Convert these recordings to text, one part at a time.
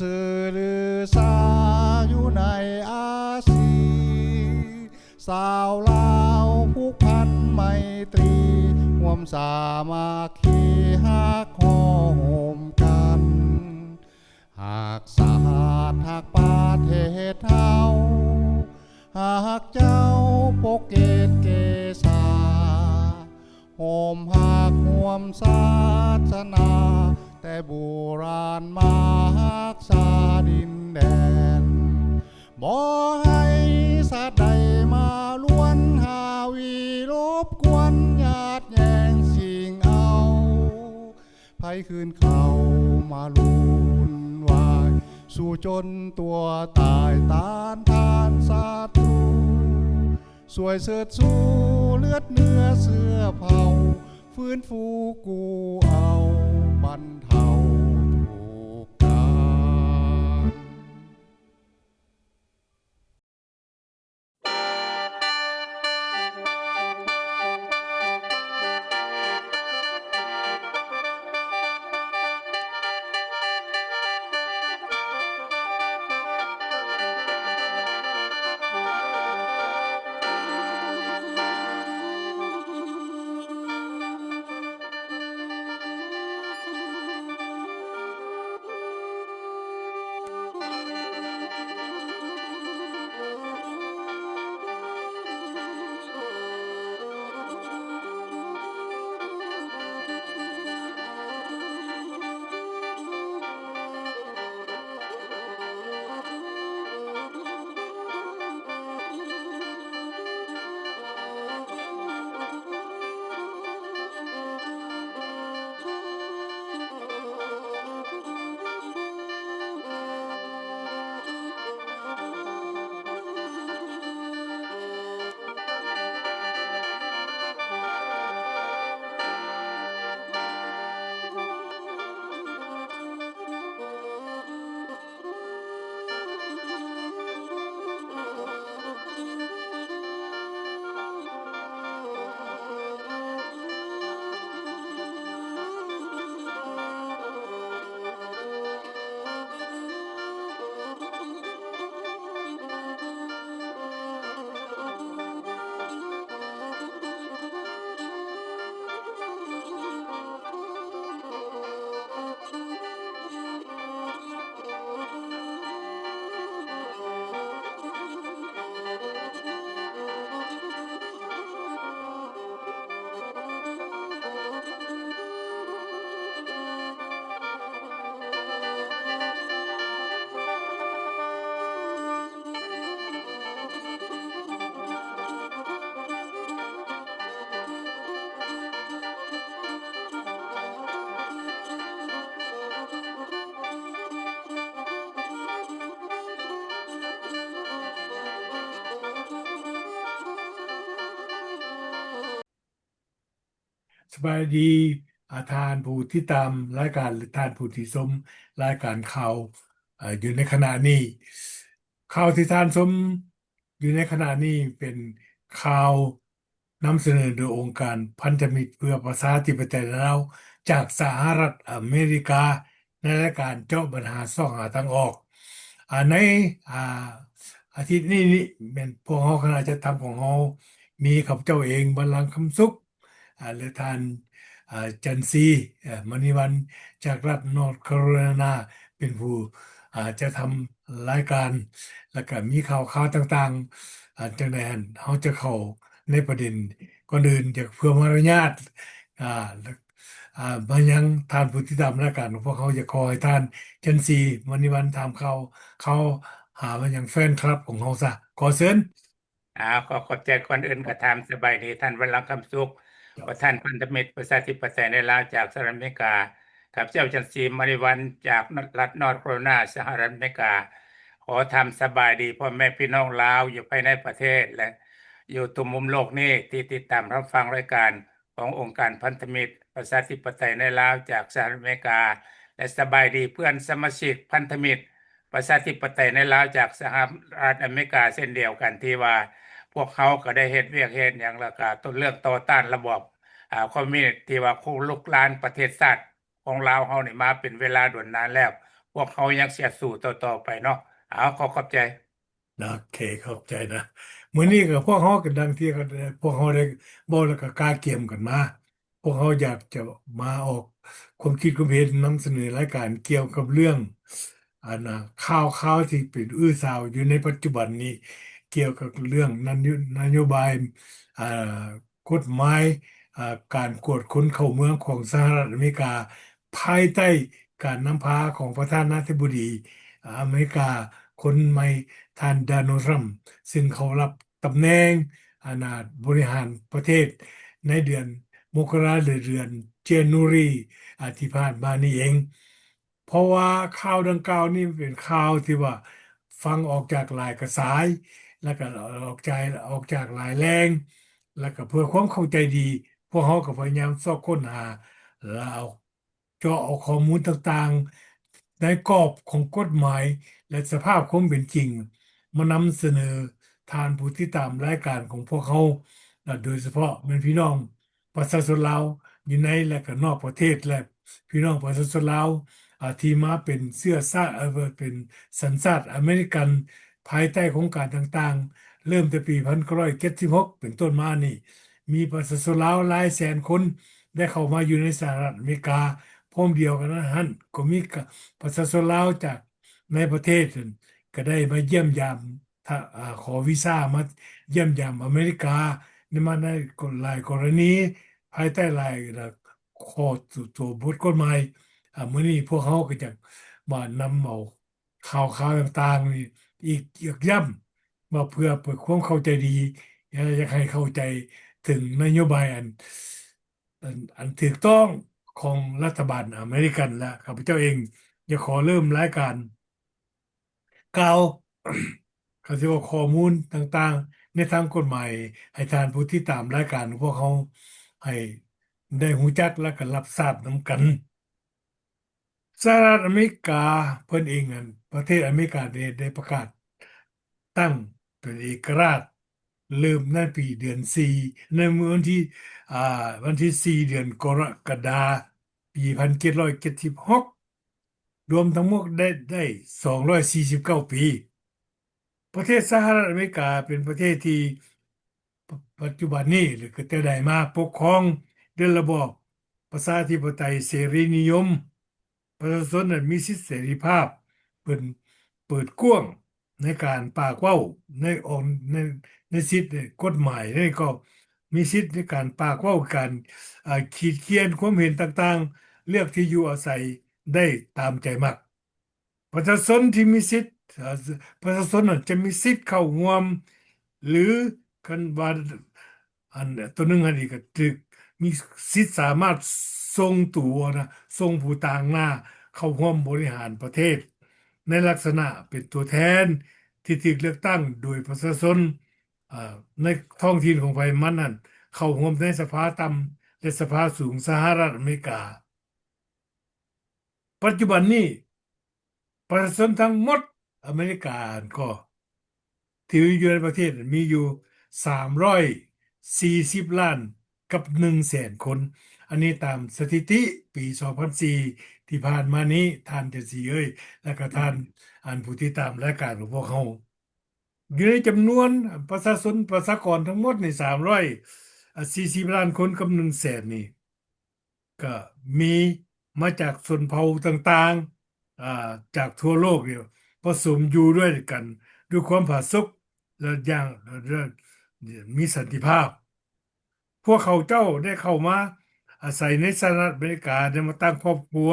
สื่อหรือสาอยู่ในอาซีสาวลาวผูกพันไมตรีร่วมสามัคคีฮักหอโหมกันหากศาสตร์หากประเทศเฮาหากเจ้าปกเกตเกษาโหมหักห่วมศาสนาแต่โบราณมาหักษาดินแดนบ่ให้สัตว์ใดมาล้วนหาวีรบกวนญาติแย่งสิ่งเอาไผคืนเขามาลุนวายสู่จนตัวตายตานทานศัตรูสวยเสดสู้เลือดเนื้อเสื้อเผาฟื้นฟูกูเอาบรรเทาทุกข์การ สบายดีทานผู้ที่ตามรายการหรือทานผู้ที่ชมรายการข่าวอยู่ในขณะนี้ข่าวที่ทานชมอยู่ในขณะนี้เป็นข่าวนำเสนอโดยองค์การพันธมิตรเพื่อประชาธิปไตยลาวจากสหรัฐอเมริกาในรายการเจาะปัญหาซ่องหาทางออกในอ่าอาทิตย์นี้เป็นพวกเราคณะจะทำของเรามีข้าพเจ้าเองบัลลังก์คำสุข และท่านจันซีมณีวันจากรัฐนอร์ทแคโรไลนาเป็นผู้จะทำรายการแล้วก็มีข่าวต่างๆจังใดหั้นเขาจะเข้าในประเด็นก่อนอื่นจากเพื่อมารยาทอ่าแล้วมายังท่านผู้ที่ทำรายการพวกเขาจะคอยท่านจันซีมณีวันถามเขาหามายังแฟนคลับของเขาซะขอเชิญขอขอบใจก่อนอื่นก็ถามสบายดีท่านวรังคำสุขประธานพันธมิตรประชาธิปไตยในลาวจากสหรัฐอเมริกากับเจ้าจันทรีมาริวันจากรัฐนอร์ทแคโรไลนาสหรัฐอเมริกาขอทำสบายดีพ่อแม่พี่น้องลาวอยู่ภายในประเทศและอยู่ทุกมุมโลกนี้ที่ติดตามรับฟังรายการขององค์การพันธมิตรประชาธิปไตยในลาวจากสหรัฐอเมริกาและสบายดีเพื่อนสมาชิกพันธมิตรประชาธิปไตยในลาวจากสหรัฐอเมริกาเช่นเดียวกันที่ว่าพวกเขาก็ได้เฮ็ดเวียกเฮ็ดหยังแล้วก็ต้นเรื่องต่อต้านระบอบคอมมิวนิสต์ที่ว่าคุกรุกรานประเทศชาติของลาวเฮานี่มาเป็นเวลาด่วนนานแล้ว พวกเขายังเสียสู้ต่อไปเนาะเอาขอบใจโอเคเข้าใจนะมื้อนี้ก็พวกเขากันดังที่กันพวกเขาได้บอกแล้วก็กล้าเกมกันมาพวกเขาอยากจะมาออกความคิดความเห็นนำเสนอรายการเกี่ยวกับเรื่องข่าวที่เป็นอื้อฉาวอยู่ในปัจจุบันนี้เกี่ยวกับเรื่องนโยบายอ่ากฎหมายอ่าการกวดคนเข้าเมืองของสหรัฐอเมริกาภายใต้การนำพาของประธานาธิบดีอเมริกาคนใหม่ ท่านโดนัลด์ทรัมป์ซึ่งเขารับตำแหน่งอาณาจบริหารประเทศในเดือนมกราหรือเดือนเจนุรีที่ผ่านมานี่เองเพราะว่าข่าวดังกล่าวนี่เป็นข่าวที่ว่าฟังออกจากหลายกระสายแล้วก็ออกจากหลายแรงแล้วก็เพื่อความเข้าใจดีพวกเขาก็พยายามสอบค้นหาแล้วเอาข้อมูลต่างๆในกรอบของกฎหมาย และสภาพความเป็นจริงมานำเสนอทานผู้ที่ตามรายการของพวกเขาและโดยเฉพาะเป็นพี่น้องประชาชนลาวอยู่ในและก็นอกประเทศและพี่น้องประชาชนลาวที่มาเป็นเสื้อชาติเป็นสัญชาติอเมริกันภายใต้โครงการต่างๆเริ่มแต่ปี1976เป็นต้นมานี่มีประชาชนลาวหลายแสนคนได้เข้ามาอยู่ในสหรัฐอเมริกาพร้อมเดียวกันนั้นก็มีประชาชนลาวจาก ในประเทศอื่นก็ได้มาเยี่ยมยามถ้าขอวีซ่ามาเยี่ยมยามอเมริกาในมาในหลายกรณีภายใต้หลายข้อตัวบทกฎหมายมื้อนี้พวกเขาก็จะมานำเอาข่าวต่างๆนี่อีกย่ำมาเพื่อความเข้าใจดีอยากให้เข้าใจถึงนโยบายอันถูกต้องของรัฐบาลอเมริกันและข้าพเจ้าเองจะขอเริ่มรายการ กล่าวเขาเรียกว่าข้อมูลต่างๆในทางกฎหมายให้ทานผู้ที่ตามรายการของพวกเขาให้ได้หูจักและก็รับทราบนำกันสหรัฐอเมริกาเพิ่นเองอันประเทศอเมริกาได้ประกาศตั้งเป็นเอกราชเริ่มในปีเดือน4ในเมื่ออ่าวันที่4เดือนกรกฎาคมปี1776รวมทั้งหมดได้249ปีประเทศสหรัฐอเมริกาเป็นประเทศที่ปัจจุบันนี้หรือก็แต่ใดมาปกครองด้วยระบอบประชาธิปไตยเสรีนิยมประชาชนนั้นมีสิทธิเสรีภาพเป็นเปิดกว้างในการปากเว้าในออกในในสิทธิกฎหมายนี่ก็มีสิทธิในการปากเว้าการขีดเขียนความเห็นต่างๆเลือกที่อยู่อาศัยได้ตามใจมัก ประชาชนที่มีสิทธิ์ประชาชนน่ะจะมีสิทธิ์เข้าร่วมหรือกันว่าตัวหนึงอันนี้ก็ตึกมีสิทธิ์สามารถส่งตัวนะส่งผู้ต่างหน้าเข้าร่วมบริหารประเทศในลักษณะเป็นตัวแทนที่ถูกเลือกตั้งโดยประชาชนอ่าในท้องถิ่นของไผมันนั่นเข้าร่วมในสภาต่ำและสภาสูงสหรัฐอเมริกาปัจจุบันนี้ ประชาชนทั้งหมดอเมริกาก็ที่อยู่ในประเทศมีอยู่340 ล้านกับ100,000 คนอันนี้ตามสถิติปี2004ที่ผ่านมานี้ท่านเจดสีเอ้ยและก็ท่านผู้ที่ตามรายการของพวกเขาอยู่ในจำนวนประชากรทั้งหมดใน340 ล้านคนกับ100,000นี่ ก็มีมาจากชนเผ่าต่างๆจากทั่วโลกเนี่ยผสมอยู่ด้วยกันด้วยความผาสุกและอย่างและมีสันติภาพพวกเขาเจ้าได้เข้ามาอาศัยในสหรัฐอเมริกาได้มาตั้งครอบครัว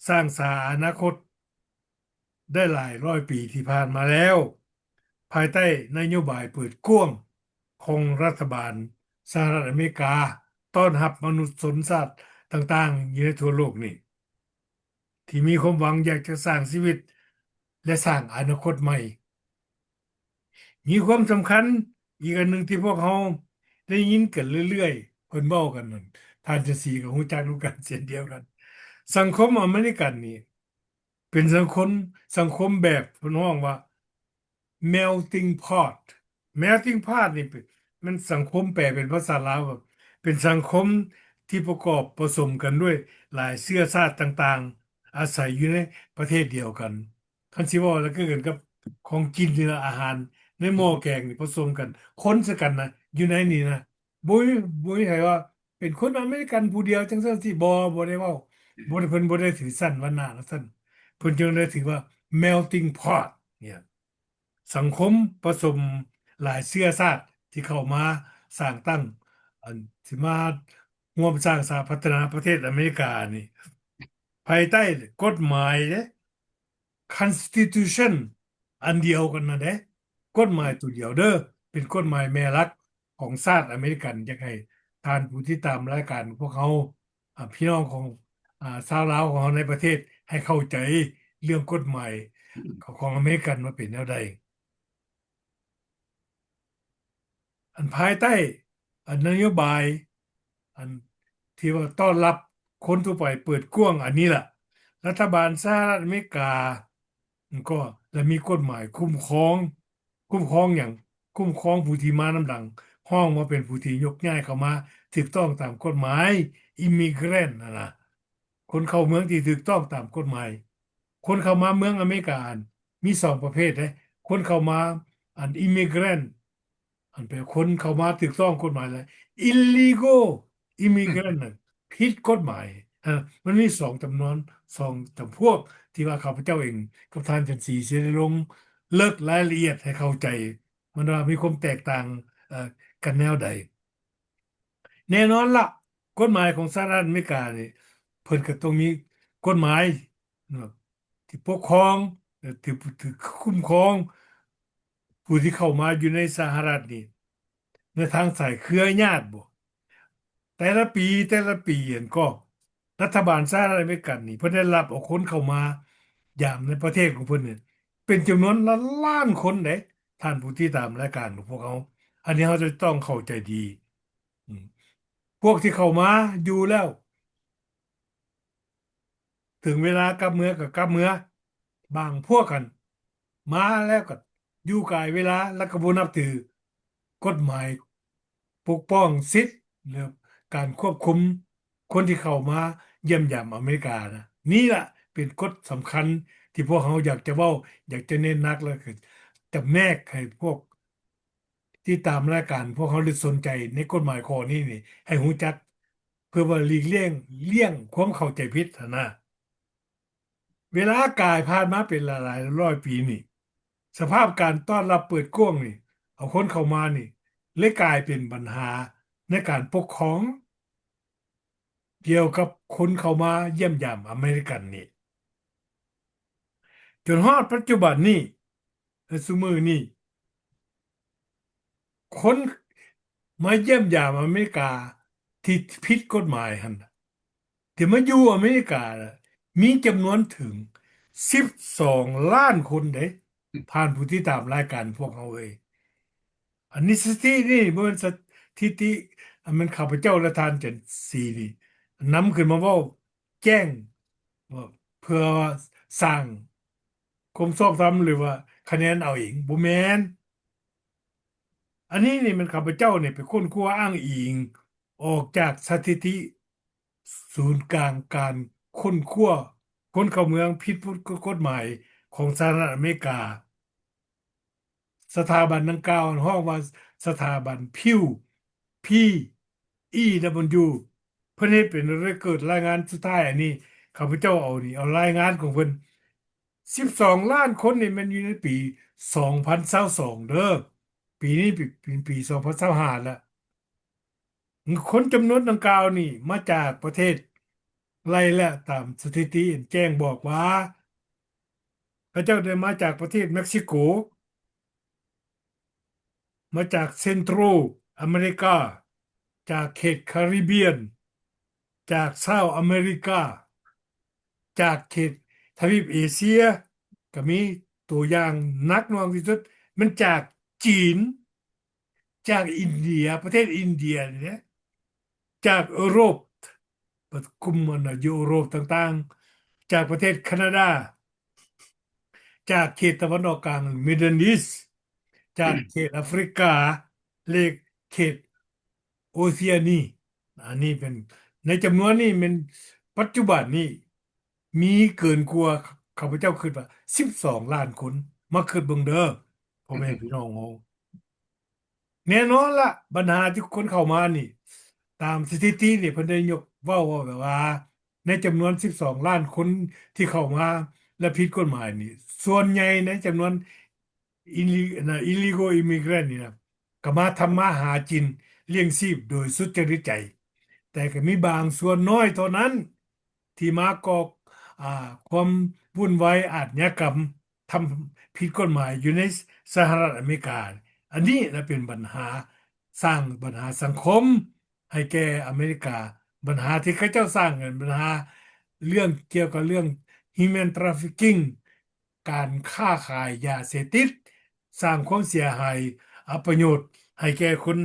สร้างสาอนาคตได้หลายร้อยปีที่ผ่านมาแล้วภายใต้นโยบายเปิดกว้างของรัฐบาลสหรัฐอเมริกาต้อนรับมนุษย์ชนชาติต่างๆอยู่ในทั่วโลกนี่ที่มีความหวังอยากจะสร้างชีวิตและสร้างอนาคตใหม่ มีความสำคัญอีกอันหนึ่งที่พวกเขาได้ยินกันเรื่อยๆเพิ่นเว้ากันนั่นท่านจะสีกับฮู้จักรู้กันเช่นเดียวกันสังคมอเมริกันนี่เป็นสังคมแบบเพิ่นฮ้องว่า melting pot melting pot นี่เป็นมันสังคมแปลเป็นภาษาลาวแบบเป็นสังคมที่ประกอบผสมกันด้วยหลายเชื้อชาติต่างๆ อาศัยอยู่ในประเทศเดียวกันคันสิเว้าแล้วก็เกินกับของกินนี่ละอาหารในหม้อแกงนี่ผสมกันคนซะกันนะอยู่ในนี่นะบ่มีใครว่าเป็นคนอเมริกันผู้เดียวจังซั่นสิบ่ได้เว้าบ่ได้เพิ่นบ่ได้ถือสั้นวรรณะแล้วซั่นเพิ่นจึงได้ถือว่า melting pot เนี่ยสังคมผสมหลายเชื้อชาติที่เข้ามาสร้างตั้งอันที่มาร่วมสร้างสาพัฒนาประเทศอเมริกานี่ภายใต้กฎหมายเด้ Constitution อันเดียวกันนะเด้กฎหมายตัวเดียวเด้อเป็นกฎหมายแม่หลักของชาติอเมริกันอยากให้ท่านผู้ที่ตามรายการพวกเขาพี่น้องของชาวลาวของเราในประเทศให้เข้าใจเรื่องกฎหมายของอเมริกันว่าเป็นแนวใด อันภายใต้นโยบายอันที่ว่าต้อนรับคนทั่วไปเปิดกว้างอันนี้ล่ะรัฐบาลสหรัฐอเมริกามันก็และมีกฎหมายคุ้มครองอย่างคุ้มครองผู้ที่มานำหลังห้องมาเป็นผู้ที่ยกย้ายเข้ามาถูกต้องตามกฎหมายอิมิเกรนนะคนเข้าเมืองที่ถูกต้องตามกฎหมายคนเข้ามาเมืองอเมริกามีสองประเภทนะคนเข้ามาอิมิเกรน อันเป็นคนเข้ามาถูกต้องกฎหมายเลย illegal immigrant น่ะผิดกฎหมายมันมีสองจำนวนสองจำพวกที่ว่าข้าพเจ้าเองกับท่านจันทรีเสรีลงเลิกรายละเอียดให้เข้าใจมันว่ามีความแตกต่างกันแนวใดแน่นอนละกฎหมายของสหรัฐอเมริกานี่เพิ่นก็ต้องมีกฎหมายนะครับที่ปกครองที่คุ้มครองผู้ที่เข้ามาอยู่ในสหรัฐนี่ ในทางสายเครือญาติบ่แต่ละปีเห็นก็รัฐบาลสหรัฐอเมริกันนี่เพิ่นได้รับเอาคนเข้ามายามในประเทศของเพิ่นเนี่ยเป็นจำนวนล้านคนเด้ท่านผู้ที่ตามรายการของพวกเขาอันนี้เขาจะต้องเข้าใจดีอืมพวกที่เข้ามาอยู่แล้วถึงเวลากลับเมืองก็กลับเมืองบางพวกกันมาแล้วก็อยู่กายเวลาแล้วก็บ่นับถือกฎหมาย ปกป้องสิทธิ์หรือการควบคุมคนที่เข้ามาเยี่ยมยามอเมริกานะนี่แหละเป็นกฎสำคัญที่พวกเขาอยากจะเว้าอยากจะเน้นนักแล้วคือจำแนกให้พวกที่ตามรายการพวกเขาได้สนใจในกฎหมายข้อนี้นี่ให้รู้จักเพื่อว่าหลีกเลี่ยงความเข้าใจผิดนะเวลากายผ่านมาเป็นหลายๆร้อยปีนี่สภาพการต้อนรับเปิดกว้างนี่เอาคนเข้ามานี่เลยกลายเป็นปัญหาในการปกครองเกี่ยวกับคนเข้ามาเยี่ยมยามอเมริกันนี่จนฮอดปัจจุบันนี้ซุมื้อนี้คนมาเยี่ยมยามอเมริกาที่ผิดกฎหมายหั่นน่ะที่มาอยู่อเมริกาน่ะมีจำนวนถึง12ล้านคนเด้ผ่านผู้ที่ตามรายการพวกเขาเอ้ย อันนี้สถิตินี่บ่แมันสถิติอันมันข้าพเจ้าและทานจันสีนี่นำขึ้นมาเว้าแจ้งว่าเพื่อสร้างความชอบธรรมหรือว่าคะแนนเอาเองบ่แม่นอันนี้นี่มันข้าพเจ้าเนี่ยไปค้นคว้าอ้างอิงออกจากสถิติศูนย์กลางการค้นคว้าคนเข้าเมืองผิดกฎหมายของสหรัฐอเมริกา สถาบันดังกล่าวห้องว่าสถาบันพิว PEW เพิ่นเฮ็ดเป็นเรคเกิดรายงานสุดท้ายอันนี้ข้าพเจ้าเอารายงานของเพิ่น12ล้านคนนี่มันอยู่ในปี2022เด้อปีนี้เป็นปี2025แล้วคนจำนวนดังกล่าวนี่มาจากประเทศไล่และตามสถิติแจ้งบอกว่าเขาเจ้าได้มาจากประเทศเม็กซิโก มาจากเซ็นทรัลอเมริกาจากเขตแคริบเบียนจากเซาท์อเมริกาจากเขตทวีปเอเชียก็มีตัวอย่างนักหน่วงที่สุดมันจากจีนจากอินเดียประเทศอินเดียเนี่ยจากยุโรปกลุ่มมันยุโรปต่างๆจากประเทศแคนาดาจากเขตตะวันออกกลางมิดเดิลอีสต์จากเขตแอฟริกาเลกเขตโอเชียนีอันนี้เป็นในจำนวนนี้เป็นปัจจุบันนี้ มีเกินกว่าข้าพเจ้าคิดว่า12 ล้านคนมาคิดเบิ่งเด้อพ่อแม่พี่น้องเฮา แน่นอนละปัญหาที่คนเข้ามานี่ตามสถิตินี่เพิ่นได้ยกเว้าแบบว่าในจำนวน12 ล้านคนที่เข้ามาและผิดกฎหมายนี่ส่วนใหญ่ในจำนวนillegal immigrant นี่นะก็มาทำมาหากินเลี้ยงชีพโดยสุจริตใจแต่ก็มีบางส่วนน้อยเท่านั้นที่มาก่ออ่าความวุ่นวายอาชญากรรมทำผิดกฎหมายอยู่ในสหรัฐอเมริกา อันนี้นะเป็นปัญหาสร้างปัญหาสังคมให้แก่อเมริกาปัญหาที่เขาเจ้าสร้างกันปัญหาเรื่องเกี่ยวกับเรื่อง human trafficking การค้าขายยาเสพติดสร้างความเสียหายอัปประโยชน์ให้แก่คน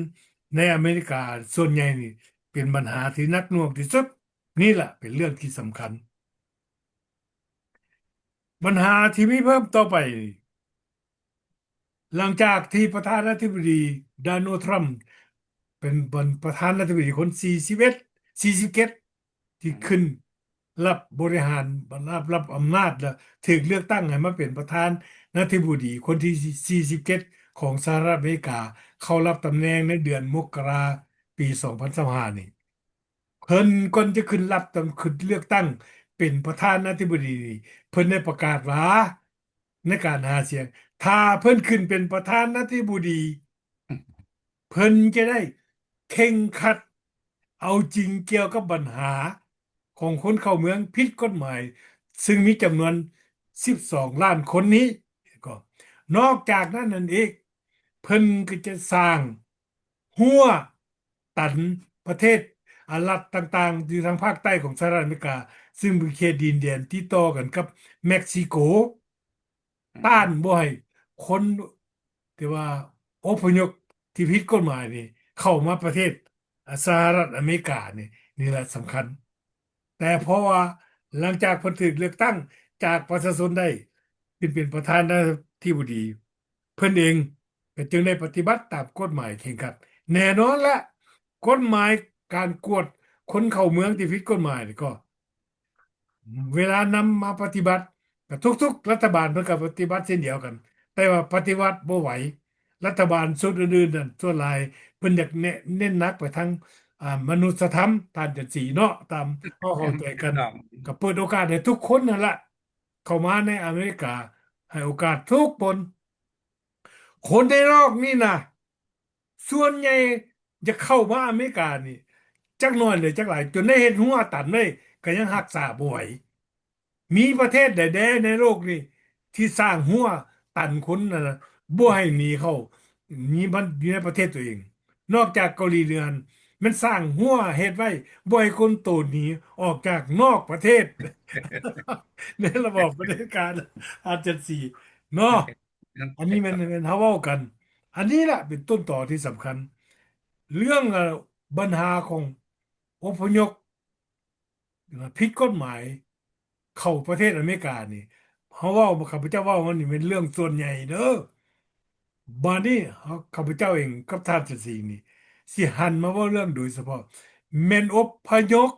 ในอเมริกาส่วนใหญ่นี่เป็นปัญหาที่หนักหน่วงที่สุดนี่แหละเป็นเรื่องที่สำคัญปัญหาที่มีเพิ่มต่อไป หลังจากที่ประธานาธิบดีโดนัลด์ทรัมป์เป็นประธานาธิบดีคน41ที่ขึ้นบริหารรับอำนาจและถูกเลือกตั้งให้มาเป็นประธานาธิบดีคนที่47ของสหรัฐอเมริกาเข้ารับตำแหน่งในเดือนมกราปี2025นี่เพิ่นก่อนจะขึ้นรับตำขึ้นเลือกตั้งเป็นประธานาธิบดีนี่เพิ่นได้ประกาศว่าในการหาเสียง ถ้าเพิ่นขึ้นเป็นประธานาธิบดีเพิ่นจะได้เข่งครัดเอาจริงเกี่ยวกับปัญหาของคนเข้าเมืองผิดกฎหมายซึ่งมีจำนวน12 ล้านคนนี้ก็นอกจากนั้นนั่นเองเพิ่นก็จะสร้างหัวตันประเทศรัฐต่างๆอยู่ทางภาคใต้ของสหรัฐอเมริกาซึ่งเป็นเขตดินแดนที่ต่อกันกับเม็กซิโก ต้านบ่ให้คนที่ว่าอพยพที่ผิดกฎหมายนี่เข้ามาประเทศสหรัฐอเมริกานี่แหละสำคัญแต่เพราะว่าหลังจากเพิ่นถูกเลือกตั้งจากประชาชนได้เป็นประธานาธิบดีเพิ่นเองก็จึงได้ปฏิบัติตามกฎหมายเคร่งครัดแน่นอนละกฎหมายการกวดคนเข้าเมืองที่ผิดกฎหมายนี่ก็ เวลานำมาปฏิบัติกับทุกๆรัฐบาลเพื่อกับปฏิบัติเช่นเดียวกัน แต่ว่าปฏิวัติบ่ไหวรัฐบาลส่วนอื่นๆนั่นส่วนหลายเพิ่นอยากเน้นหนักไปทางมนุษยธรรมตามจังสีเนาะตามเข้าใจกันต้องก็เปิดโอกาสให้ทุกคนนั่นแหละเข้ามาในอเมริกาให้โอกาสทุกคนคนในนอกนี่นะส่วนใหญ่จะเข้ามาอเมริกานี่จักหน่อยหรือจักหลายจนได้เห็นหัวตันเลยก็ยังรักษาบ่ไหว มีประเทศใดๆในโลกนี้ที่สร้างหัวตันคนนะบ่ให้หนีเข้ามีมันอยู่ในประเทศตัวเองนอกจากเกาหลีเหนือมันสร้างหัวเฮ็ดไว้บ่ให้คนโตหนีออกจากนอกประเทศในระบอบประเทศการอาจารย์สี่เนาะอันนี้มันเฮาเว้ากันอันนี้แหละเป็นต้นต่อที่สำคัญเรื่องปัญหาของอพยพผิดกฎหมาย เข้าประเทศอเมริกานี่เขาเว่าข้าพเจ้าเว่ามันนี่เป็นเรื่องส่วนใหญ่เด้อบาดนี้ข้าพเจ้าเองกับท่านเจัสีนี่สิหันมาเว่าเรื่องโดยเฉพาะแม่นอพยพ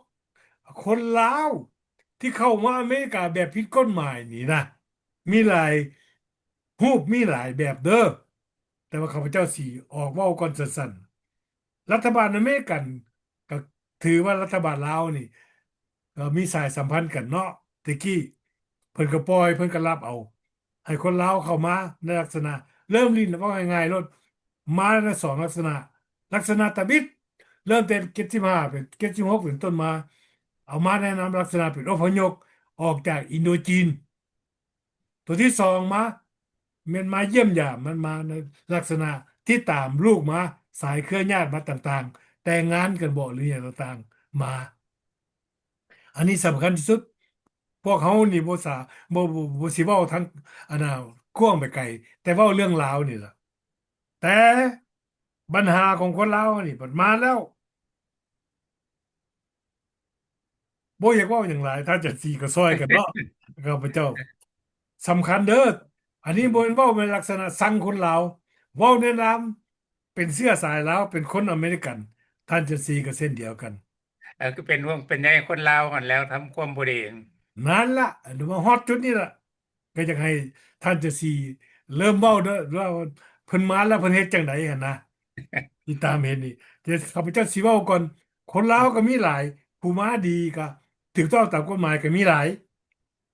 คนลาวที่เข้ามาอเมริกาแบบผิดกฎหมายนี่นะมีหลายมีหลายแบบเด้อแต่ว่าข้าพเจ้าสิออกเว้าก่อนสั้นๆรัฐบาลอเมริกันก็ถือว่ารัฐบาลลาวนี่มีสายสัมพันธ์กันเนาะตะกี้เพิ่นก็ปล่อยเพิ่นก็รับเอาให้คนลาวเข้ามาในลักษณะเริ่มลิ้นว่าง่ายๆรถมาในสองลักษณะตะบิดเริ่มเป็น75เป็น76เป็นต้นมาเอามาแนะนำลักษณะเป็นอพยพออกจากอินโดจีนตัวที่สองมันมาเยี่ยมยามมันมาในลักษณะที่ตามลูกมาสายเครือญาติมาต่างๆแต่งงานกันบ่หรืออย่างต่างๆมาอันนี้สำคัญที่สุดพวกเขานี่บ่สิเว้าทั้งอันน่ะข่วงไปไกลแต่เว้าเรื่องราวนี่ล่ะแต่ปัญหาของคนลาวนี่มันมาแล้วบ่อยากเว้าอย่างไรถ้าจะสีก็ซอยกันเนาะข้าพเจ้าสำคัญเด้ออันนี้บ่แม่นเว้าในลักษณะสั่งคนลาวเว้าในนามเป็นเสื้อสายลาวเป็นคนอเมริกันท่านจะสีก็เส้นเดียวกัน ก็เป็นห่วงเป็นใยคนลาวกันแล้วทำความบ่ดี นั่นละอันมาฮอตจุดนี้ละก็อยากให้ท่านจะสีเริ่มเว้าเด้อว่าเพิ่นมาแล้วเพิ่นเฮ็ดจังไดหั่นนะที่ตามเห็นนี่เดี๋ยวข้าพเจ้าสิเว้าก่อนคนลาวก็มีหลายผู้มาดีก็ถูกต้องตามกฎหมายก็มีหลาย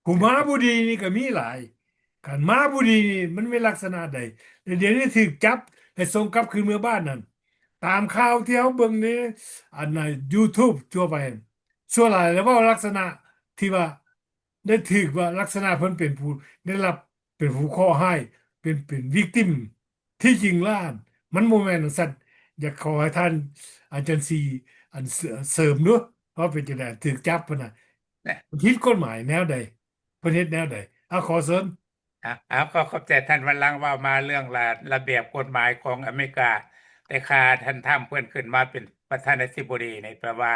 ผู้มาบ่ดีนี่ก็มีหลายการมาบ่ดีนี่มันเป็นลักษณะใดแล้วเดี๋ยวนี้ถูกจับให้ส่งกลับคืนเมืองบ้านนั่นตามข่าวที่เฮาเบิ่งในอันน่ะ YouTube ทั่วไปส่วนหลายแล้วเว่าลักษณะที่ว่า ได้ถือว่าลักษณะเพิ่นเป็นผู้ได้รับเป็นผู้ข้อให้เป็นวิกติมที่จริงล้านมันโมเมนต์สัตว์อยากขอให้ท่านอาจารย์ซีอันเสริมเนอะเพราะเป็นจังได๋ถูกจับพุ่นน่ะผิดกฎหมายแนวใดประเทศแนวใดขอเสริมก็ขอบใจท่านวันหลังว่ามาเรื่องระเบียบกฎหมายของอเมริกาแต่ค่าท่านทำเพิ่นขึ้นมาเป็นประธานาธิบดีนี่แปลว่า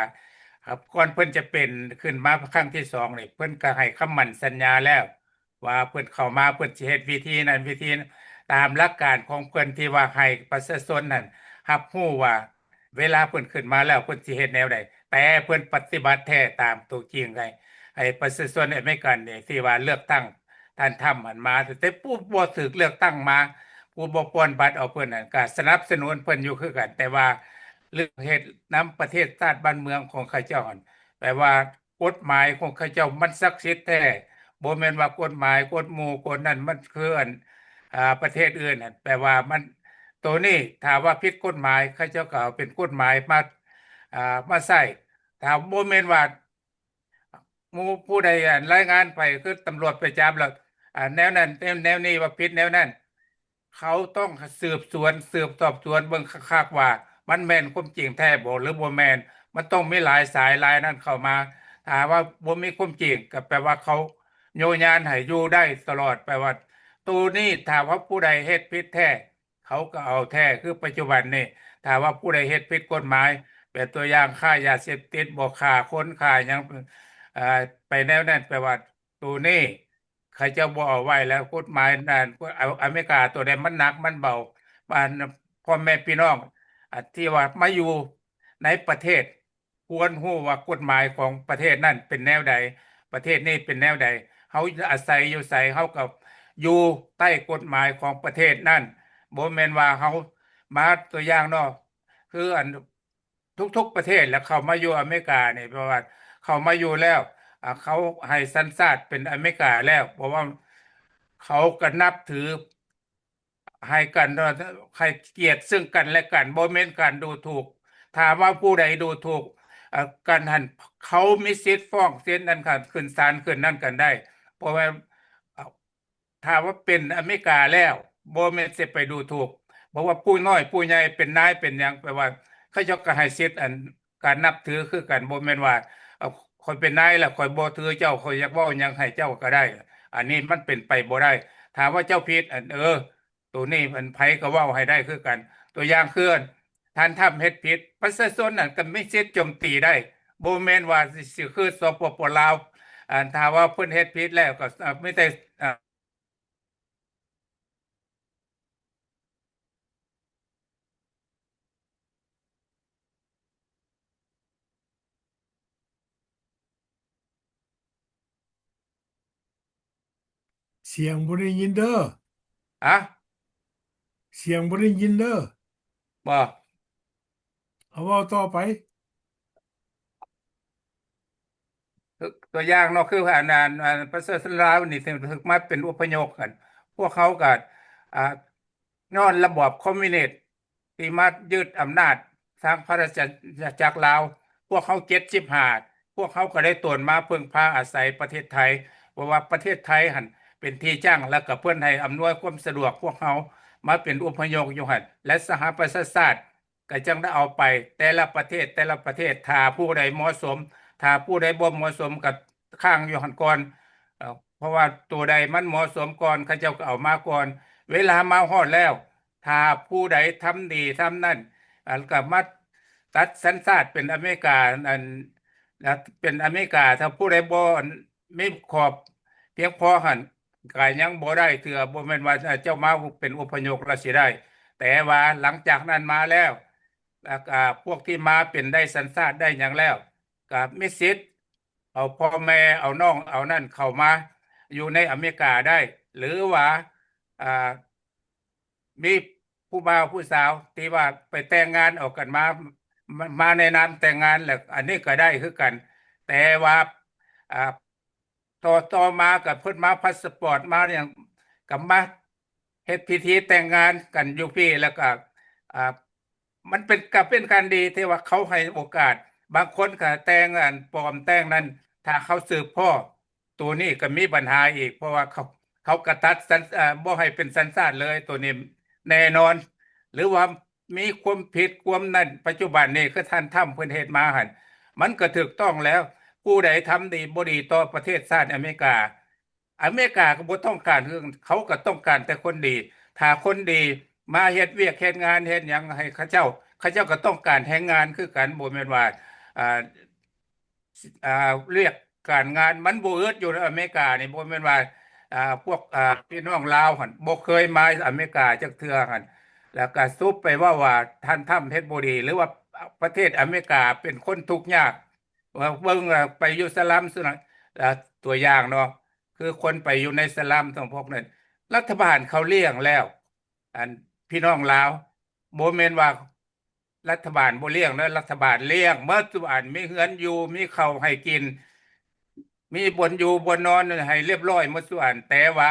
ครับก่อนเพิ่นจะเป็นขึ้นมาครั้งที่สองนี่เพิ่นก็ให้คำมั่นสัญญาแล้วว่าเพิ่นเข้ามาเพิ่นสิเฮ็ดวิธีนั้นวิธีนี้ตามหลักการของเพิ่นที่ว่าให้ประชาชนนั้นรับรู้ว่าเวลาเพิ่นขึ้นมาแล้วเพิ่นสิเฮ็ดแนวใดแต่เพิ่นปฏิบัติแท้ตามตัวจริงให้ประชาชนอเมริกันนี่ที่ว่าเลือกตั้ง ท่านทำมันมาแต่ผู้บ่ถูกเลือกตั้งมาผู้บ่ปลนบัตรเอาเพิ่นนั่นก็สนับสนุนเพิ่นอยู่คือกันแต่ว่าเรื่องเฮ็ดนำประเทศชาติบ้านเมืองของเขาเจ้าหั่นแปลว่ากฎหมายของเขาเจ้ามันศักดิ์สิทธิ์แท้บ่แม่นว่ากฎหมายกฎหมู่กฎนั้นมันคืออันประเทศอื่นนั่นแปลว่ามันตัวนี้ถ้าว่าผิดกฎหมายเขาเจ้าก็เอาเป็นกฎหมายมามาใช้ถ้าบ่แม่นว่า หมู่ผู้ใดรายงานไปคือตำรวจไปจับแล้วแนวนั้นแนวนี้ว่าผิดแนวนั้นเขาต้องสืบสวนสืบสอบสวนเบิ่งคักๆว่ามันแม่นความจริงแท้บ่หรือบ่แม่นมันต้องมีหลายสายหลายนั้นเข้ามาถ้าว่าบ่มีความจริงก็แปลว่าเขาโยญานให้อยู่ได้ตลอดแปลว่าตัวนี้ถ้าว่าผู้ใดเฮ็ดผิดแท้เขาก็เอาแท้คือปัจจุบันนี้ถ้าว่าผู้ใดเฮ็ดผิดกฎหมายเป็นตัวอย่างค้ายาเสพติดบ่ฆ่าคนฆ่าหยัง อ่าไปแนวนั้นแปลว่าตัวนี้เขาจะบ่เอาไว้แล้วกฎหมายนั้นอเมริกาตัวใดมันหนักมันเบาบ้านพ่อแม่พี่น้องที่ว่ามาอยู่ในประเทศควรรู้ว่ากฎหมายของประเทศนั้นเป็นแนวใดประเทศนี้เป็นแนวใดเฮาอาศัยอยู่ไสเฮาก็อยู่ใต้กฎหมายของประเทศนั้นบ่แม่นว่าเฮามาตัวอย่างเนาะคืออันทุกๆประเทศแล้วเข้ามาอยู่อเมริกานี่เพราะว่าเข้ามาอยู่แล้วเขาให้สัญชาติเป็นอเมริกาแล้วเพราะว่าเขาก็นับถือให้กันว่าให้เกียรติซึ่งกันและกันบ่แม่นการดูถูกถ้าว่าผู้ใดดูถูกกันหันเขามีสิทธิ์ฟ้องสิทธิ์นั้นค่ะขึ้นศาลขึ้นนั่นกันได้เพราะว่าเอ่อถ้าว่าเป็นอเมริกาแล้วบ่แม่นสิไปดูถูกเพราะว่าผู้น้อยผู้ใหญ่เป็นนายเป็นหยังแปลว่าเขาเจ้าก็ให้สิทธิ์อันการนับถือคือกันบ่แม่นว่าข้อยเป็นนายแล้วข้อยบ่ถือเจ้าข้อยอยากเว้าหยังให้เจ้าก็ได้อันนี้มันเป็นไปบ่ได้ถามว่าเจ้าผิดอันตัวนี้มันไผก็เว้าให้ได้คือกันตัวอย่างคือท่านทำเฮ็ดผิดประชาชนนั่นก็มีสิทธิ์โจมตีได้บ่แม่นว่าสิคือสปปลาวถ้าว่าเพิ่นเฮ็ดผิดแล้วก็มีแต่อ่าเสียงบ่ได้ยินเด้ออะเสียงบ่ได้ยินเด้อบ่เอาเว้าต่อไปตัวอย่างเนาะคือว่าประชาชนลาวนี่ถึงมาเป็นอพยพกันพวกเขาก็อ่านอนระบอบคอมมิวนิสต์ที่มายึดอำนาจทางพระราชจักรลาวพวกเขา75พวกเขาก็ได้ตนมาพึ่งพาอาศัยประเทศไทยเพราะว่าประเทศไทยหั่นเป็นที่จ้างแล้วก็เพิ่นให้อำนวยความสะดวกพวกเขามาเป็นอพยพอยู่หั่นและสหประชาชาติก็จังได้เอาไปแต่ละประเทศถ้าผู้ใดเหมาะสม ถ้าผู้ใดบ่เหมาะสมกับข้างอยู่หั่นก่อนเพราะว่าตัวใดมันเหมาะสมก่อนเขาเจ้าก็เอามาก่อนเวลามาฮอดแล้วถ้าผู้ใดทำดีทำนั่นก็มาตัดสัญชาติเป็นอเมริกาอันเป็นอเมริกาถ้าผู้ใดบ่มีขอบเพียงพอหั่นก็ยังบ่ได้เทื่อบ่แม่นว่าเจ้ามาเป็นอพยพแล้วสิได้แต่ว่าหลังจากนั้นมาแล้วพวกที่มาเป็นได้สัญชาติได้หยังแล้ว ก็มีสิทธิ์ เอาพ่อแม่เอาน้องเอานั่นเข้ามาอยู่ในอเมริกาได้ หรือว่าอ่ามีผู้บ่าวผู้สาวที่ว่าไปแต่งงานออกกันมาในนามแต่งงานแหละอันนี้ก็ได้คือกัน แต่ว่าอ่าต่อมากับเพิ่นมาพาสปอร์ตมาอย่างกับมาเฮ็ดพิธีแต่งงานกันอยู่พี่แล้วก็อ่ามันเป็นการดีที่ว่าเขาให้โอกาสบางคนก็แต่งงานปลอมแต่งนั้นถ้าเขาสืบพ่อตัวนี้ก็มีปัญหาอีกเพราะว่าเขากระตัดบ่ให้เป็นสัญชาติเลยตัวนี้แน่นอน หรือว่ามีความผิดความนั่นปัจจุบันนี่คือท่านทำเพิ่นเฮ็ดมาหั่นมันก็ถูกต้องแล้ว ผู้ใดทำดีบ่ดีต่อประเทศชาติอเมริกาก็บ่ต้องการเรื่องเขาก็ต้องการแต่คนดีถ้าคนดีมาเฮ็ดเวียกเฮ็ดงานเฮ็ดหยังให้เขาเจ้าก็ต้องการแรงงานคือกันบ่แม่นว่าอ่าอ่าเรียกการงานมันบ่อึดอยู่ในอเมริกานี่บ่แม่นว่าพวกพี่น้องลาวหั่นบ่เคยมาอเมริกาจักเทื่อหั่นแล้วก็ซุบไปว่าท่านทำเฮ็ดบ่ดีหรือว่าประเทศอเมริกาเป็นคนทุกข์ยาก ว่าเบิ่งไปอยู่สลัมสุดนะอ่าตัวอย่างเนาะคือคนไปอยู่ในสลัมทั้งพวกนั้นรัฐบาลเขาเลี้ยงแล้วอันพี่น้องลาวบ่แม่นว่ารัฐบาลบ่เลี้ยงนะรัฐบาลเลี้ยงเมื่อทุกอันมีเฮือนอยู่มีข้าวให้กินมีบ่อนอยู่บ่อนนอนให้เรียบร้อยหมดทุกอันแต่ว่า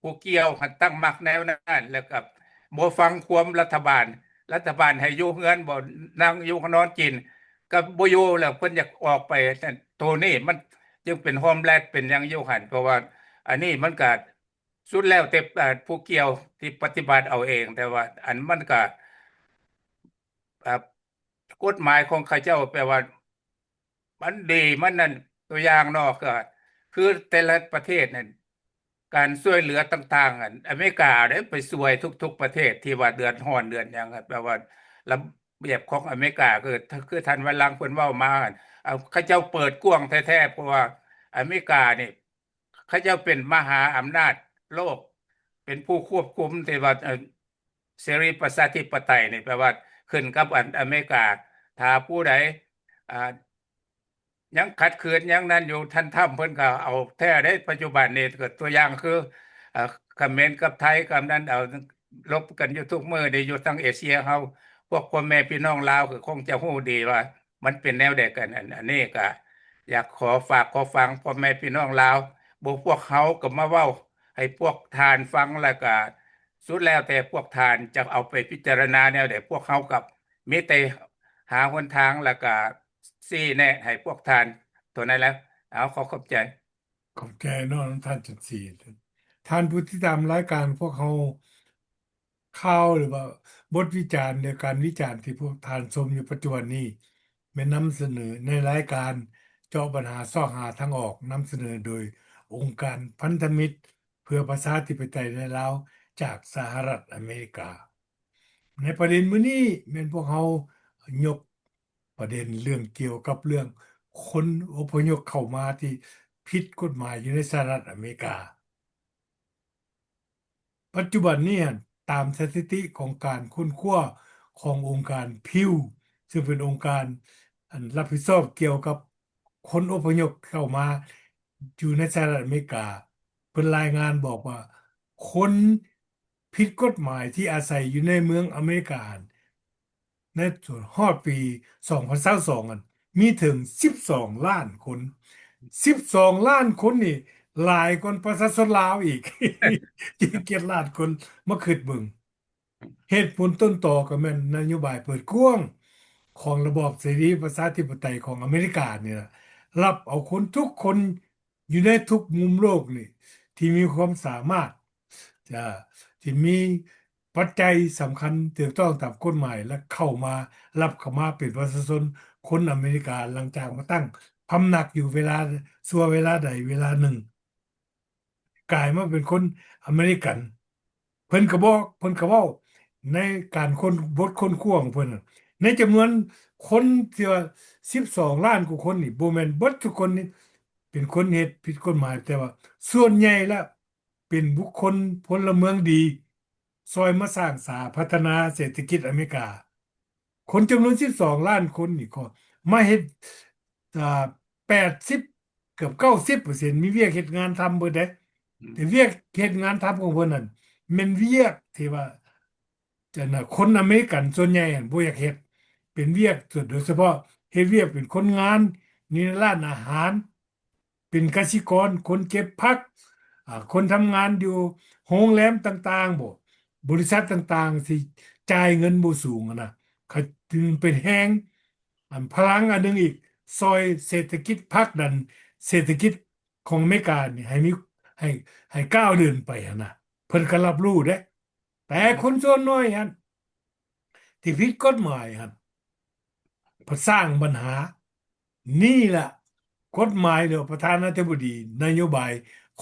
ผู้เกี่ยวหันตั้งมักแนวนั้นแล้วก็บ่ฟังความรัฐบาลให้อยู่เฮือนบ่นั่งอยู่นอนกิน ก็บ่อยู่แล้วเพิ่นอยากออกไปนั่นตัวนี้มันจึงเป็นโฮมแลนด์เป็นหยังอยู่หั่นเพราะว่าอันนี้มันก็สุดแล้วแต่ผู้เกี่ยวที่ปฏิบัติเอาเองแต่ว่าอันมันก็อ่ากฎหมายของเขาเจ้าแปลว่ามันดีมันนั่นตัวอย่างเนาะก็คือแต่ละประเทศนั่นการช่วยเหลือต่างๆอันอเมริกาได้ไปช่วยทุกๆประเทศที่ว่าเดือดร้อนเดือนหยังครับแปลว่าระเบียบของอเมริกาคือท่านวลังก์เพิ่นเว้ามาหั่นเอาเขาเจ้าเปิดกว้างแท้ๆเพราะว่าอเมริกานี่เขาเจ้าเป็นมหาอำนาจโลกเป็นผู้ควบคุมที่ว่าเสรีประชาธิปไตยนี่แปลว่าขึ้นกับอันอเมริกาถ้าผู้ใดอ่า ยังขัดขืนยังนั้นอยู่ท่านทำเพิ่นก็เอาแท้ได้ปัจจุบันนี่ก็ตัวอย่างคือเอ่อเขมรกับไทยกับนั้นเอารบกันอยู่ทุกมื้อนี่อยู่ทั้งเอเชียเฮาพวกพ่อแม่พี่น้องลาวก็คงจะฮู้ดีว่ามันเป็นแนวใดกันอันนี้ก็อยากขอฟังพ่อแม่พี่น้องลาวบ่พวกเขาก็มาเว้าให้พวกทานฟังแล้วก็สุดแล้วแต่พวกทานจะเอาไปพิจารณาแนวใดพวกเขากับมีแต่หาหนทางแล้วก็ชี้แนะให้พวกทานตัวนั้นแล้วเอาขอขอบใจขอบใจเนาะท่านจันทรีท่านผู้ที่ตามรายการพวกเขาข่าวหรือว่าบทวิจารณ์ในการวิจารณ์ที่พวกท่านชมอยู่ปัจจุบันนี้แม่นำเสนอในรายการเจาะปัญหาซอกหาทางออกนำเสนอโดยองค์การพันธมิตรเพื่อประชาธิปไตยในลาวจากสหรัฐอเมริกา ในประเด็นมื้อนี้แม่นพวกเขายกประเด็นเรื่องเกี่ยวกับเรื่องคนอพยพเข้ามาที่ผิดกฎหมายอยู่ในสหรัฐอเมริกา ปัจจุบันนี้ตามสถิติของการค้นคว้าขององค์การพิวซึ่งเป็นองค์การอันรับผิดชอบเกี่ยวกับคนอพยพเข้ามาอยู่ในสหรัฐอเมริกาเป็นรายงานบอกว่าคนผิดกฎหมายที่อาศัยอยู่ในเมืองอเมริกาในส่วนฮอดปี2022มีถึง12ล้านคน12ล้านคนนี่หลายคนประชาชนลาวอีก 7ล้านคนมาคิดเบิ่งเหตุผลต้นต่อก็แม่นนโยบายเปิดกว้างของระบอบเสรีประชาธิปไตยของอเมริกาเนี่ยล่ะรับเอาคนทุกคนอยู่ในทุกมุมโลกนี่ที่มีความสามารถจะที่มีปัจจัยสำคัญถูกต้องตามกฎหมายและเข้ามารับเข้ามาเป็นประชาชนคนอเมริกาหลังจากมาตั้งพำนักอยู่เวลาใดเวลาหนึ่ง กลายมาเป็นคนอเมริกันเพิ่นก็เว้าในการคนบทคนขั้วของเพิ่นน่ะในจำนวนคนที่ว่า12ล้านกว่าคนนี่บ่แม่นเบิดทุกคนนี่เป็นคนเฮ็ดผิดกฎหมายแต่ว่าส่วนใหญ่แล้วเป็นบุคคลพลเมืองดีซอยมาสร้างพัฒนาเศรษฐกิจอเมริกาคนจำนวน12ล้านคนนี่ก็มาเฮ็ดอ่าแป 80เกือบ90%มีเวียกเฮ็ดงานทำเบิดเด้แต่เวียกเฮ็ดงานทำของเพิ่นนั่นแม่นเวียกที่ว่าจะน่ะคนอเมริกันส่วนใหญ่อั่นบ่อยากเฮ็ดเป็นเวียกส่วนโดยเฉพาะเฮ็ดเวียกเป็นคนงานนี่ในร้านอาหารเป็นกสิกรคนเก็บผักคนทำงานอยู่โรงแรมต่างๆบ่บริษัทต่างๆที่จ่ายเงินบ่สูงอะนะเขาถึงเป็นแฮงพลังอันหนึงอีกซอยเศรษฐกิจผลักดันเศรษฐกิจของอเมริกานี่ให้มีให้ให้ก้าวเดินไปอะนะเพิ่นก็รับรู้เด้แต่คนส่วนน้อยหั่นที่ผิดกฎหมายหั่น เพื่อสร้างปัญหานี่แหละกฎหมายหรือประธานาธิบดีนโยบาย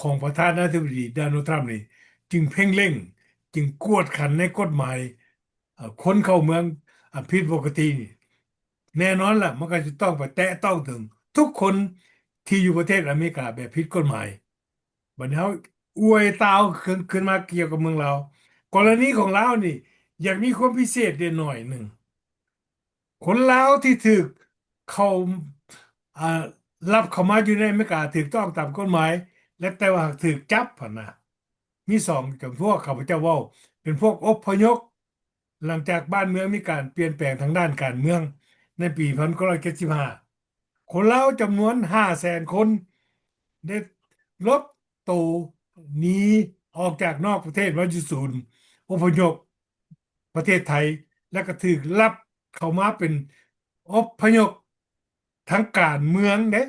ของประธานาธิบดีโดนัลด์ทรัมป์นี่จึงเพ่งเล็งจึงกวดขันในกฎหมายคนเข้าเมืองผิดปกตินี่แน่นอนล่ะมันก็จะต้องไปแตะต้องถึงทุกคนที่อยู่ประเทศอเมริกาแบบผิดกฎหมายบัดนี้เขาอวยตาวขึ้นมาเกี่ยวกับเมืองเรากรณีของเรานี่อยากมีความพิเศษเดหน่อยหนึ่ง คนลาวที่ถูกเขาอ่ารับเข้ามาอยู่ในอเมริกาถูกต้องตามกฎหมายและแต่ว่าถูกจับผ่นนะมีสองจำพวกข้าพเจ้าเว้าเป็นพวกอพยพหลังจากบ้านเมืองมีการเปลี่ยนแปลงทางด้านการเมืองในปี1975คนลาวจำนวน500,000 คนได้ลบตู่หนีออกจากนอกประเทศมาอยู่ศูนย์อพยพประเทศไทยแล้วก็ถูกรับเข้ามาเป็นอพยพทางการเมืองเด้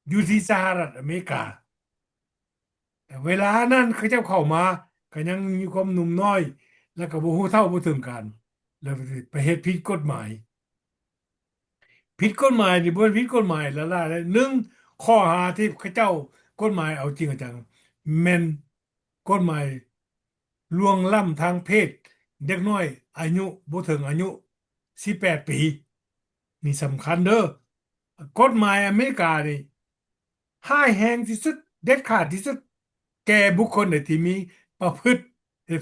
อยู่ที่สหรัฐอเมริกาแต่เวลานั้นเขาเจ้าเข้ามาก็ยังมีความหนุ่มน้อยแล้วก็บ่ฮู้เท่าบ่ถึงการแล้วไปเฮ็ดผิดกฎหมายผิดกฎหมายนี่บ่ผิดกฎหมายละล่ะหนึ่งข้อหาที่เขาเจ้ากฎหมายเอาจริงเอาจังแม่นกฎหมายล่วงล้ำทางเพศเด็กน้อยอายุบ่ถึงอายุ18 ปีนี่สำคัญเด้อกฎหมายอเมริกานี่ร้ายแรงที่สุดเด็ดขาดที่สุดแก่บุคคลใดที่มีประพฤติ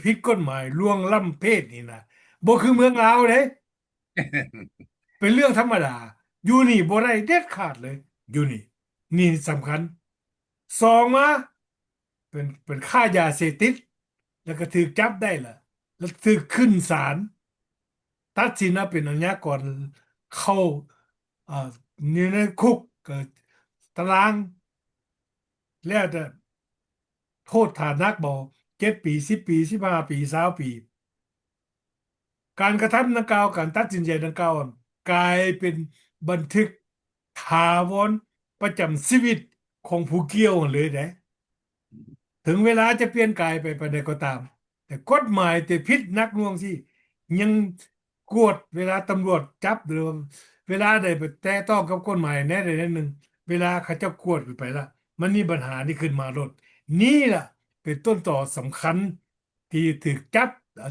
ผิดกฎหมายล่วงล้ำเพศนี่นะบ่คือเมืองลาวเด้ เป็นเรื่องธรรมดาอยู่นี่บ่ได้เด็ดขาดเลยอยู่นี่นี่สำคัญสองมาเป็นค่ายาเสพติดแล้วก็ถูกจับได้ล่ะแล้วถูกขึ้นศาลตัดสินว่าเป็นอาชญากรเข้าอ่าอยู่ในคุกเกิดตารางแล้วแต่โทษฐานหนักบ่7 ปี10 ปี15 ปี20 ปีการกระทำดังกล่าวการตัดสินใจดังกล่าวกลายเป็นบันทึกถาวรประจำชีวิตของผู้เกี่ยวเลยนะถึงเวลาจะเปลี่ยนกายไปปานใดก็ตามแต่กฎหมายแต่ผิดหนักหน่วงสิยังกวดเวลาตำรวจจับหรือเวลาใดไปแตะต้องกับกฎหมายแน่ใดแน่หนึ่งเวลาเขาจะกวดไปละมันมีปัญหานี่ขึ้นมาลดนี่ล่ะเป็นต้นต่อสำคัญที่ถูกจับ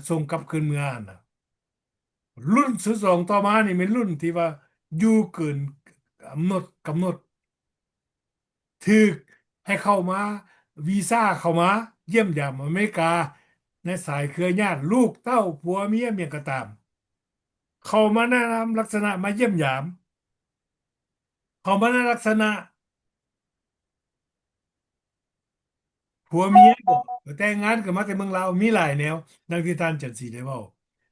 ส่งกลับคืนเมืองนะ รุ่นสุดสองต่อมานี่เป็นรุ่นที่ว่าอยู่เกินกำหนดถึกให้เข้ามาวีซ่าเข้ามาเยี่ยมยามอเมริกาในสายเครือญาติลูกเต้าผัวเมียเมียก็ตามเข้ามาแนะนำลักษณะมาเยี่ยมยามเข้ามาในลักษณะผัวเมียบ่แต่งงานกันมาแต่เมืองลาวมีหลายแนวดังที่ท่านจันทร์ศรีได้เว้า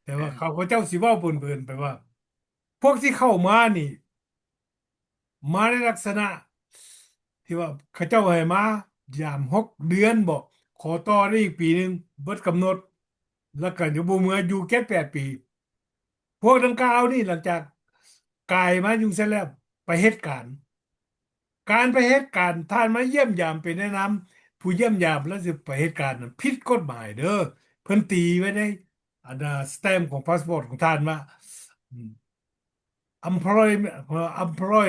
แต่ว่าเขาพระเจ้าสิเว้าเพิ่นๆไปว่าพวกที่เข้ามานี่ มาในลักษณะที่ว่าเขาเจ้าให้มายาม6 เดือนบอกขอต่อได้อีกปีหนึ่งเบิดกำหนดแล้วก็อยู่บ่เมื่ออยู่แค่8 ปีพวกดังกล่าวนี่หลังจากกลายมาอยู่เสร็จแล้วไปเหตุการณ์การไปเหตุการณ์ท่านมาเยี่ยมยามไปแนะนำผู้เยี่ยมยามแล้วสิไปเหตุการณ์นั้นผิดกฎหมายเด้อเพิ่นตีไว้ในอันสแตมป์ของพาสปอร์ตของท่านว่า employ employ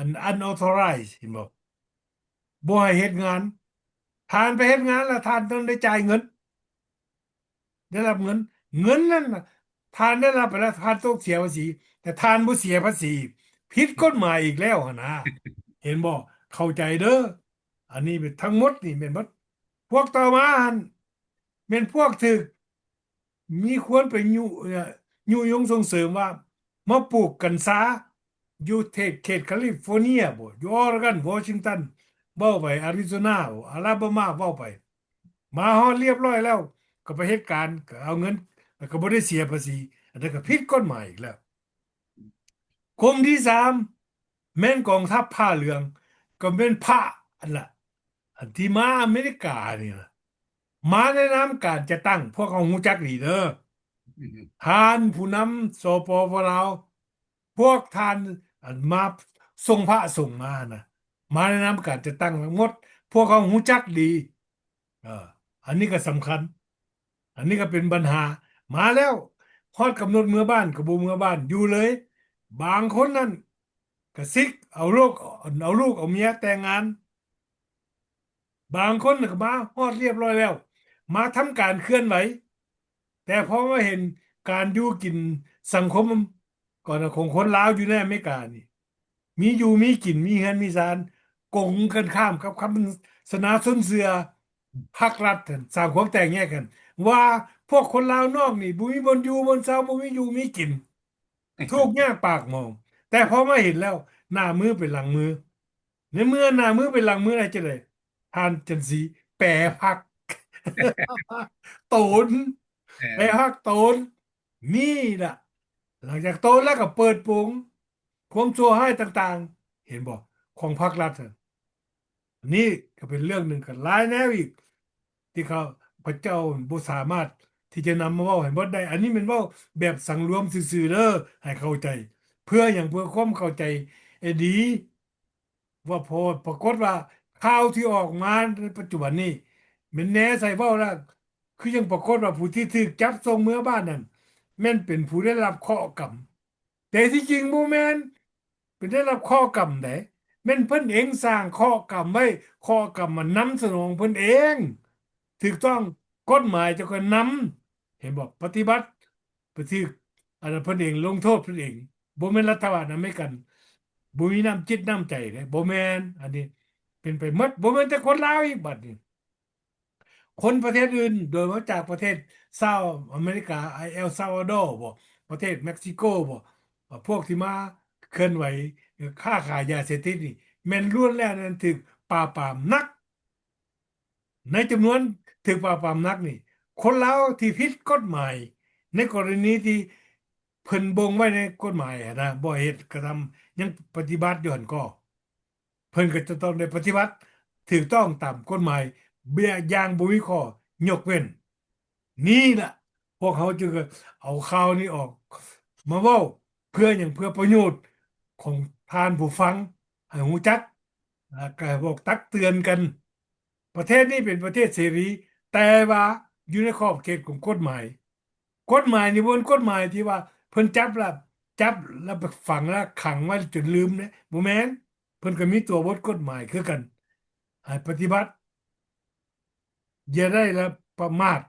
an unauthorized เห็นบ่บ่ให้เฮ็ดงานทานไปเฮ็ดงานแล้วทานต้องได้จ่ายเงินได้รับเงินเงินนั้นน่ะทานได้รับไปแล้วทานต้องเสียภาษีแต่ทานบ่เสียภาษีผิดกฎหมายอีกแล้วหั่นนะเห็นบ่เข้าใจเด้ออันนี้เป็นทั้งหมดนี่เป็นหมดพวกต่อมาหั่นเป็นพวกถึกมีควรไปยุยงส่งเสริมว่ามาปลูกกัญชา อยู่เขตแคลิฟอร์เนียบ่อยู่ออร์แกนวอชิงตันเว้าไปอาริโซนาบ่อลาบามาเว้าไปมาฮอดเรียบร้อยแล้วก็ไปเฮ็ดการก็เอาเงินแล้วก็บ่ได้เสียภาษีอันนั้นก็ผิดกฎหมายอีกแล้วกลุ่มที่สามแม่นกองทัพผ้าเหลืองก็เป็นพระอันละอันที่มาอเมริกานี่ล่ะมาในนามการจะตั้งพวกเขาฮู้จักดีเด้อ อืมท่านผู้นำสปปลาวพวกท่านอันมาส่งพระส่งมานะมาแนะนำการจะตั้งทั้งหมดพวกเขาหูจักดีเอออันนี้ก็สำคัญอันนี้ก็เป็นปัญหามาแล้วฮอดกำหนดเมื่อบ้านก็บ่เมื่อบ้านอยู่เลยบางคนนั่นก็ซิกเอาลูกเอาเมียแต่งงานบางคนน่ะก็มาฮอดเรียบร้อยแล้วมาทำการเคลื่อนไหว แต่พอมาเห็นการอยู่กินสังคมก่อนของคนลาวอยู่ในอเมริกานี่มีอยู่มีกินมีเฮือนมีศาลกงกันข้ามกับคำสนาส้นเสือภาครัฐนั่นสร้างความแตกแยกกันว่าพวกคนลาวนอกนี่บ่มีบนอยู่บนเซาบ่มีอยู่มีกินทุกข์ยากปากหมองแต่พอมาเห็นแล้วหน้ามือเป็นหลังมือในเมื่อหน้ามือเป็นหลังมืออะไรจะเลยทานจันสีแปรพักโตน เอไปอฮักโตนนี่ล่ะหลังจากโตนแล้วก็เปิดโปงความชั่วให้ต่างๆเห็นบอกของพรรครัฐน่ะนี่ก็เป็นเรื่องหนึ่งกันหลายแนวอีกที่เขาพระเจ้าบ่สามารถที่จะนำมาเว้าให้หมดได้อันนี้มันเว้าแบบสังรวมซื่อๆเด้อให้เข้าใจเพื่ออย่างเพื่อความเข้าใจดีว่าพอปรากฏว่าข่าวที่ออกมาในปัจจุบันนี้มันแหน่ใส่เว้าแล้วคือยังปรากฏว่าผู้ที่ถูกจับส่งเมืองบ้านนั่น แม่นเป็นผู้ได้รับข้อกรรมแต่ที่จริงบ่แม่นเป็นได้รับข้อกรรมไดแม่นเพิ่นเองสร้างข้อกรรมไว้ข้อกรรมมันนำสนองเพิ่นเองถูกต้องกฎหมายเจะก็นำเห็นบอกปฏิบัติไปที่อันนั้นเพิ่นเองลงโทษเพิ่นเองบ่แม่นรัฐบาลอเมริกันบ่มีน้ำจิตน้ำใจเด้บ่แม่นอันนี้เป็นไปหมดบ่แม่นแต่คนลาวอีกบัดนี้ คนประเทศอื่นโดยมาจากประเทศเซาท์อเมริกาเอลซัลวาดอร์บ่ประเทศเม็กซิโกบ่พวกที่มาเคลื่อนไหวค้าขายยาเสพติดนี่แม่นล้วนแล้วนั้นถูกปราบปรามนักในจำนวนถูกปราบปรามนักนี่คนลาวที่ผิดกฎหมายในกรณีที่เพิ่นบ่งไว้ในกฎหมายอะนะบ่เฮ็ดกระทำยังปฏิบัติอยู่หั่นก็ เพิ่นก็จะต้องได้ปฏิบัติถูกต้องตามกฎหมายเบี้ยอย่างบ่มีข้อยกเว้นนี่ล่ะพวกเขาจึงเอาข่าวนี้ออกมาเว้าเพื่ออย่างเพื่อประโยชน์ของทานผู้ฟังให้รู้จักแล้วก็บอกตักเตือนกันประเทศนี้เป็นประเทศเสรีแต่ว่าอยู่ในขอบเขตของกฎหมายกฎหมายนี่บ่เป็นกฎหมายที่ว่าเพิ่นจับแล้วไปฝังแล้วขังไว้จนลืมนะบ่แม่น เพิ่นก็มีตัวบทกฎหมายคือกันให้ปฏิบัติอย่าได้ละประมาท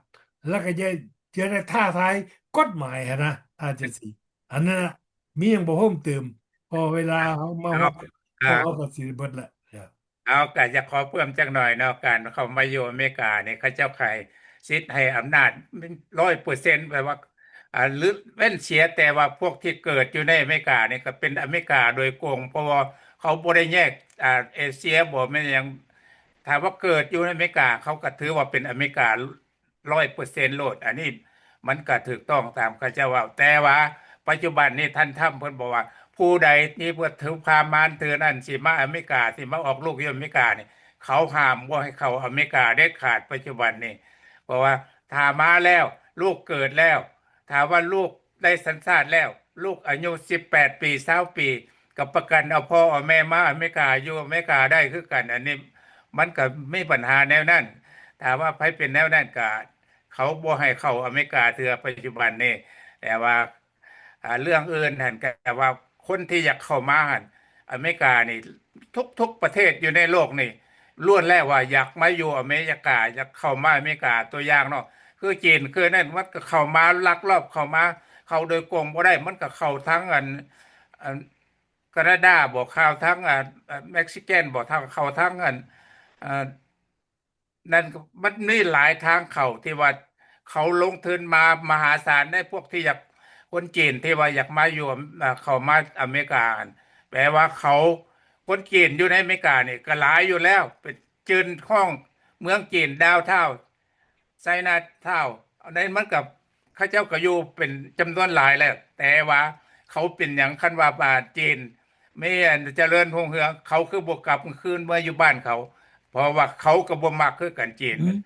แล้วก็อย่าได้ท้าทายกฎหมายหั้นนะถ้าจังซี่อันนั้นน่ะมีหยังบ่เพิ่มเติมพอเวลาเฮามาเอาฮอดพอ่าอเอาก็สิเบิดแล้วเอาก็จะขอเพิ่มจักหน่อยเนาะการเข้ามาอยู่อเมริกาเนี่ยเขาเจ้าใครสิทธิ์ให้อำนาจ100%แปลว่าหรือเว้นเสียแต่ว่าพวกที่เกิดอยู่ในอเมริกาเนี่ยก็เป็นอเมริกาโดยกงเพราะว่าเขาบ่ได้แยกเอเชียบ่แม่นหยังถ้าว่าเกิดอยู่ในอเมริกาเขาก็ถือว่าเป็นอเมริกา100%โลดอันนี้มันก็ถูกต้องตามเขาเจ้าว่าแต่ว่าปัจจุบันนี้ท่านทำเพิ่นบอกว่า ผู้ใดที่เพื่อถือพามานเตือนอันสิมาอเมริกาสิมาออกลูกที่อเมริกาเนี่ยเขาห้ามว่าให้เข้าอเมริกาเด็ดขาดปัจจุบันนี่เพราะว่าถ้ามาแล้วลูกเกิดแล้วถ้าว่าลูกได้สัญชาติแล้วลูกอายุ18 ปี20ปีกับประกันเอาพ่อเอาแม่มาอเมริกาอยู่อเมริกาได้คือกันอันนี้มันก็ไม่ปัญหาแนวนั้นถ้าว่าไผเป็นแนวนั้นก็เขาบ่ให้เข้าอเมริกาเทื่อปัจจุบันนี่แต่ว่า เรื่องอื่นหั่นก็ว่าคนที่อยากเข้ามาหั่นอเมริกานี่ทุกประเทศอยู่ในโลกนี่ล้วนแล้วว่าอยากมาอยู่อเมริกาอยากเข้ามาอเมริกาตัวอย่างเนาะคือจีนคือนั่นมันก็เข้ามาลักลอบเข้ามาเข้าโดยกงบ่ได้มันก็เข้าทั้งอันแคนาดาบ่เข้าทั้งเม็กซิกันบ่ทั้งเข้าทั้งอ่า นั่นก็มันมีหลายทางเขาที่ว่าเขาลงทุนมามหาศาลในพวกที่อยากคนจีนที่ว่าอยากมาอยู่เขามาอเมริกา แปลว่าเขาคนจีนอยู่ในอเมริกาเนี่ยก็หลายอยู่แล้วเป็นจืนห้องเมืองจีนดาวเท่าไซนาเท่าอันนั้นมันกับเข้าเจ้าก็อยู่เป็นจำนวนหลายแล้วแต่ว่าเขาเป็นอย่างคันว่าบาจีนไม่อันเจริญรุ่งเรืองเขาคือบวกกลับคืนเมื่ออยู่บ้านเขาเพราะว่าเขาก็บ่มักคือกันจีน อืม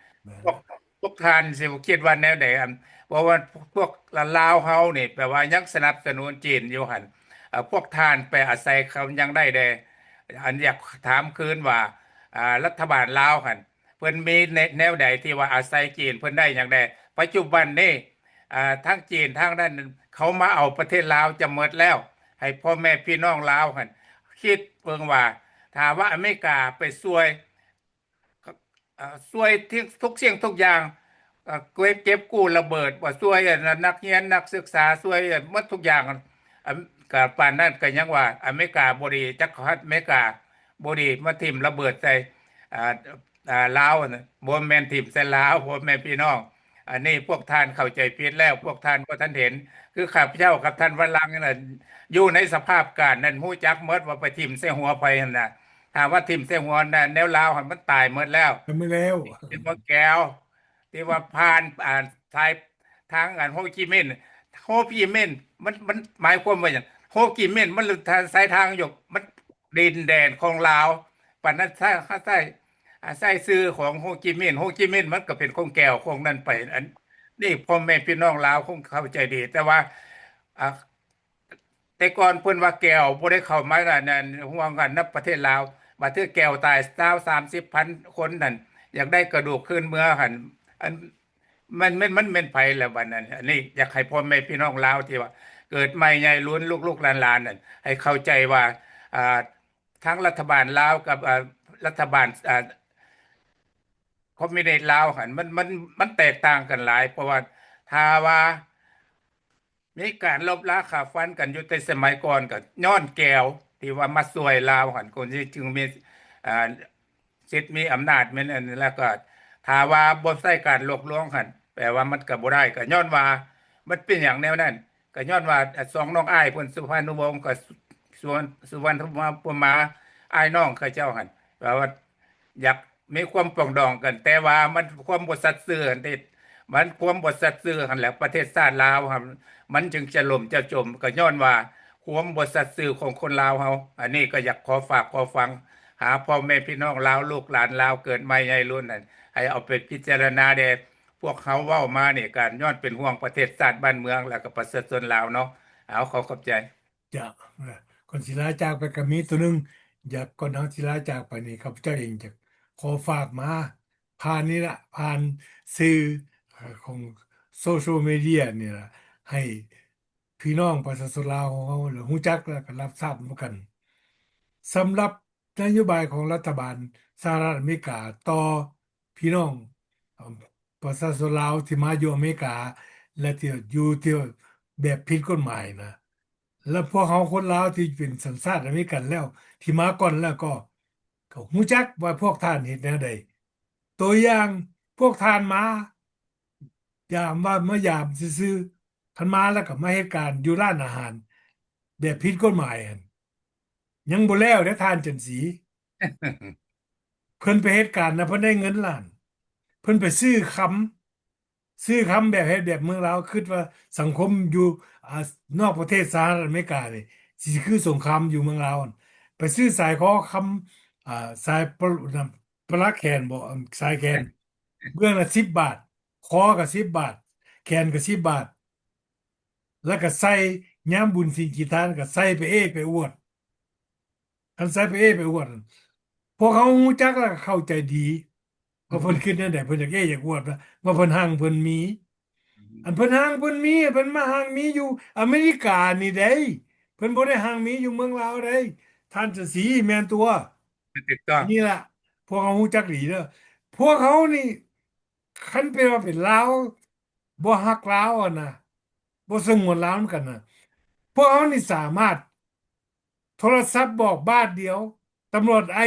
พวกพวกทานสิคิดว่าแนวไหนอันเพราะว่าพวกลาวเฮานี่แปลว่ายังสนับสนุนจีนอยู่หั่นพวกทานไปอาศัยเขายังได้แดอันอยากถามคืนว่ารัฐบาลลาวหั่นเพิ่นมีแนวใดที่ว่าอาศัยจีนเพิ่นได้อย่างใดปัจจุบันนี่ทั้งจีนทั้งนั้นเขามาเอาประเทศลาวจะหมดแล้ว ให้พ่อแม่พี่น้องลาวหั่นคิดเบิ่งว่าถ้าว่าอเมริกาไปช่วยช่วยทุกเสี่ยงทุกอย่างเก็บกู้ระเบิดว่าช่วยนักเรียนนักศึกษาช่วยหมดทุกอย่างกับปานนั้นก็ยังว่าอเมริกาบ่ดีจักรพรรดิอเมริกาบ่ดีมาทิ่มระเบิดใส่อ่าลาวน่ะบ่แม่นทิ่มใส่ลาวพ่อแม่พี่น้องอันนี้พวกท่านเข้าใจผิดแล้วพวกท่านบ่ทันเห็นคือข้าพเจ้ากับท่านวรังค์นั่นนะอยู่ในสภาพการนั้นฮู้จักหมดว่าไปทิ่มใส่หัวไผนั่นน่ะถามว่าทิ่มใส่หัวน่ะแนวลาวหั่นมันตายหมดแล้ว ทำไม่แล้ว เป็นว่าแก้วที่ว่าผ่านทายทางโฮจิมินห์โฮจิมินห์มันหมายความว่าอย่างโฮจิมินห์มันทางสายทางอยู่มันดินแดนของลาวปานนั้นใต้ซื้อของโฮจิมินห์มันก็เป็นของแก้วของนั้นไปอันนี่พ่อแม่พี่น้องลาวคงเข้าใจดี แต่ว่าอ่าแต่ก่อนเพิ่นว่าแก้วบ่ได้เข้ามานั่นห่วงกันนับประเทศลาวบัดเทื่อแก้วตาย30,000 คนนั่น อยากได้กระดูกขึ้นเมื่อหันอันมันเป็นไผแล้วบัดนั้นอันนี้อยากให้พ่อแม่พี่น้องลาวที่ว่าเกิดใหม่ใหญ่ล้วนลูกๆหลานๆนั่นให้เข้าใจว่าอ่าทั้งรัฐบาลลาวกับรัฐบาลคอมมิวนิสต์ลาวหันมันแตกต่างกันหลายเพราะว่าถ้าว่ามีการลบล้างข่าฟันกันอยู่ในสมัยก่อนก็ย้อนแก้วที่ว่ามาช่วยลาวหันคนที่จึงมีอ่า สิทธิ์มีอำนาจแม่นอันนี้แล้วก็ถ้าว่าบ่ใช้การลวกลวงหั่นแปลว่ามันก็บ่ได้ก็ย้อนว่ามันเป็นหยังแนวนั้นก็ย้อนว่าสองน้องอ้ายเพิ่นสุพรรณวงศ์ก็สุวรรณภูมิมาอ้ายน้องเขาเจ้าหั่นแปลว่าอยากมีความปรองดองกัน แต่ว่ามันความบ่สัตย์ซื่อหั่นติมันความบ่สัตย์ซื่อหั่นแหละประเทศชาติลาวหั่นมันจึงจะล่มจะจมก็ย้อนว่าความบ่สัตย์ซื่อของคนลาวเฮาอันนี้ก็อยากขอฝากขอฟัง หาพ่อแม่พี่น้องลาวลูกหลานลาวเกิดใหม่ใหญ่รุ่นนั่นให้เอาไปพิจารณาเด้พวกเขาเว้ามานี่การย้อนเป็นห่วงประเทศชาติบ้านเมืองแล้วก็ประชาชนลาวเนาะเอาขอขอบใจ จะก่อนศิลาจากไปก็มีตัวหนึงอยากก่อนเอาศิลาจากไปนี่ครับเจ้าเองจะขอฝากมาผ่านนี่ละผ่านสื่อของโซเชียลมีเดียนี่ละให้พี่น้องประชาชนลาวของเราหรือฮู้จักแล้วก็รับทราบเหมือนกันสำหรับนโยบายของรัฐบาลสหรัฐอเมริกาต่อพี่น้องเอ่อประชาชนลาวที่มาอยู่อเมริกาและที่อยู่ที่แบบผิดกฎหมายนะ แล้วพวกเขาคนลาวที่เป็นสัญชาติอเมริกันแล้วที่มาก่อนแล้วก็ฮู้จักว่าพวกท่านเฮ็ดแนวใดตัวอย่างพวกท่านยามว่ามายามซื่อๆคันมาแล้วก็มาเฮ็ดการอยู่ร้านอาหารแบบผิดกฎหมายหั่นยังบ่แล้วเด้อท่านจันสีเพิ่นไปเฮ็ดการนะเพิ่นได้เงินล้านเพิ่นไปซื้อคำแบบเฮ็ดแบบเมืองลาวคิดว่าสังคมอยู่อ่านอกประเทศสหรัฐอเมริกานี่สิคือสงครามอยู่เมืองลาวนั่นไปซื้อสายคอคำสายปลักแขนบ่สายแขนเบื้องละ10 บาทคอก็10 บาทแขนก็10 บาทแล้วก็ใส่ยามบุญศีลกิทานก็ใส่ไปเอกไปอวดคันใส่ไปเอกไปอวดนั่นพวกเขารู้จักแล้วก็เข้าใจดีว่าเพิ่นคิดแนวใดเพิ่นอยากอยากอวดว่าเพิ่นหังเพิ่นมี อันเพิ่นห้างเพิ่นมีเพิ่นมาห้างมีอยู่อเมริกานี่เด้เพิ่นบ่ได้ห้างมีอยู่เมืองลาวเด้ท่านจะสีแม่นตัว ถูกต้องนี่ล่ะพวกเขาฮู้จักดีเด้อพวกเขานี่คันเป็นว่าเป็นลาวบ่ฮักลาวอะนะบ่สงวนลาวนำกันน่ะพวกเขานี่สามารถโทรศัพท์บอกบาทเดียวตำรวจไอ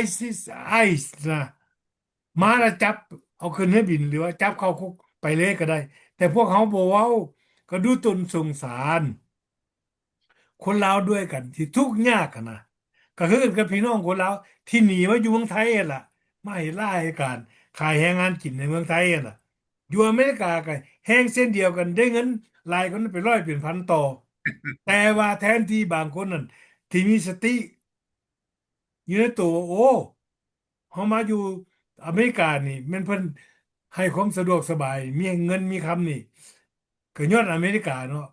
ซ์นะมาแล้วจับเอาขึ้นเครื่องบินหรือว่าจับเข้าคุกไปเลยก็ได้ แต่พวกเขาบอกเว้าก็ดูตนสงสารคนลาวด้วยกันที่ทุกข์ยากกันนะ ก็คือกันกับพี่น้องคนลาวที่หนีมาอยู่เมืองไทยนั่นล่ะมาเห็นรายการขายแรงงานกินในเมืองไทยนั่นล่ะอยู่อเมริกาก็แห้งเส้นเดียวกันได้เงินรายคนไปร้อยเป็นพันต่อแต่ว่าแทนที่บางคนนั่นที่มีสติอยู่ในตัวโอ้เขามาอยู่อเมริกานี่มันเพิ่นให้ความสะดวกสบายมีเงินมีคำนี่ก็ย้อนอเมริกาเนาะ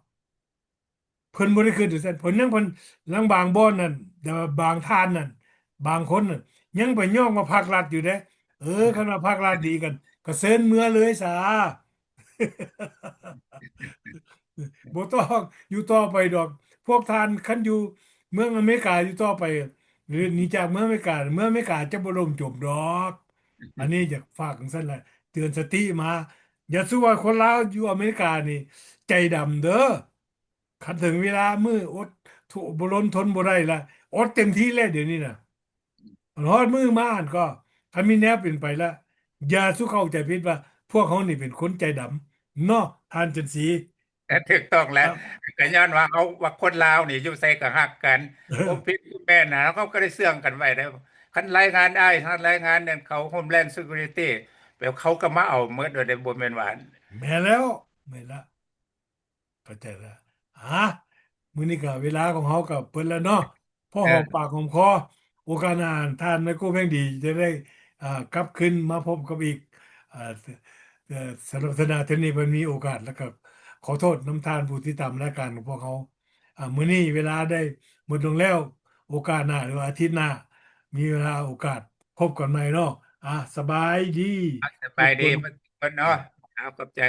เพิ่นบ่ได้ขึ้นถึงเส้นเพิ่นยังเพิ่นลังบางบ่อนนั่นแต่ว่าบางท่านนั่นบางคนนั่นยังไปย่องมาภาครัฐอยู่เด้คันว่าภาครัฐดีกันก็เซิญเมือเลยซะบ่ต้องอยู่ต่อไปดอกพวกท่านคันอยู่เมืองอเมริกาอยู่ต่อไปหรือหนีจากเมืองอเมริกาเมืองอเมริกาจะบ่ล่มจมดอกอันนี้อยากฝากจังซั่นแหละเตือนสติมาอย่าสู้ว่าคนลาวอยู่อเมริกานี่ใจดำเด้อ คันถึงเวลามืออดทุบล้นทนบ่ได้ละอดเต็มที่แล้วเดี๋ยวนี้นะฮอดมือมาอ่านก็ถ้ามีแนวเป็นไปละอย่าสู้เข้าใจผิดว่าพวกเขานี่เป็นคนใจดำเนาะทานจันสี แต่ถูกต้องแล้วครับ ก็ย้อนว่าเอาว่าคนลาวนี่อยู่ใส่ก็ฮักกัน เออผมผิดคุณแม่นะแล้วเขาก็ได้เสื่องกันไว้แล้วคันรายงานได้คันรายงานเนี่ยเขา Homeland Security แบบเขาก็มาเอาเมื่อโดยในบ่แม่นว่าแม่แล้วแม่ละ เข้าใจแล้วมื้อนี้ก็เวลาของเขากับเปิดแล้วเนาะพ่อหอมปาเออกหอมคอโอกาสหน้าท่านไมโครแพงดีจะได้กลับขึ้นมาพบกับอีกอ่าเอ่อสำหรับสนาเทอนี้มันมีโอกาสแล้วก็ขอโทษน้ำทานผู้ที่ตามรายการของพวกเขามื้อนี้เวลาได้หมดลงแล้วโอกาสหน้าหรือว่าอาทิตย์หน้ามีเวลาโอกาสพบกันใหม่เนาะสบายดีสบายดีทุกคนเพิ่นเนาะเอาขอบใจ